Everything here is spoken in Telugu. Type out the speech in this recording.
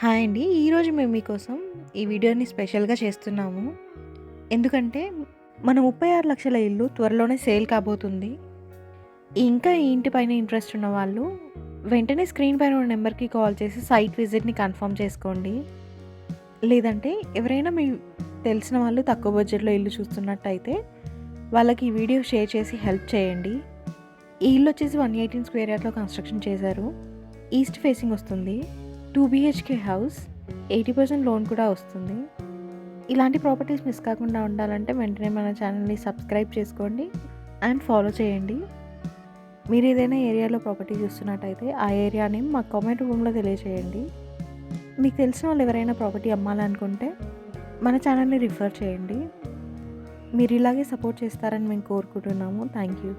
హాయ్ అండి. ఈరోజు మేము మీకోసం ఈ వీడియోని స్పెషల్‌గా చేస్తున్నాము. ఎందుకంటే మన 36,00,000 ఇల్లు త్వరలోనే సేల్ కాబోతుంది. ఇంకా ఈ ఇంటి పైన ఇంట్రెస్ట్ ఉన్నవాళ్ళు వెంటనే స్క్రీన్ పైన ఉన్న నెంబర్‌కి కాల్ చేసి సైట్ విజిట్‌ని కన్ఫర్మ్ చేసుకోండి. లేదంటే ఎవరైనా మీ తెలిసిన వాళ్ళు తక్కువ బడ్జెట్‌లో ఇల్లు చూస్తున్నట్టయితే వాళ్ళకి ఈ వీడియో షేర్ చేసి హెల్ప్ చేయండి. ఈ ఇల్లు వచ్చేసి 118 స్క్వేర్ యార్డ్‌లో కన్‌స్ట్రక్షన్ చేశారు. ఈస్ట్ ఫేసింగ్ వస్తుంది. 2 బీహెచ్‌కే హౌస్. 80% లోన్ కూడా వస్తుంది. ఇలాంటి ప్రాపర్టీస్ మిస్ కాకుండా ఉండాలంటే వెంటనే మన ఛానల్‌ని సబ్స్క్రైబ్ చేసుకోండి అండ్ ఫాలో చేయండి. మీరు ఏదైనా ఏరియాలో ప్రాపర్టీ చూస్తున్నట్టయితే ఆ ఏరియా నేమ్ మాకు కామెంట్ రూమ్‌లో తెలియజేయండి. మీకు తెలిసిన వాళ్ళు ఎవరైనా ప్రాపర్టీ అమ్మాలనుకుంటే మన ఛానల్‌ని రిఫర్ చేయండి. మీరు ఇలాగే సపోర్ట్ చేస్తారని మేము కోరుకుంటున్నాము. Thank you.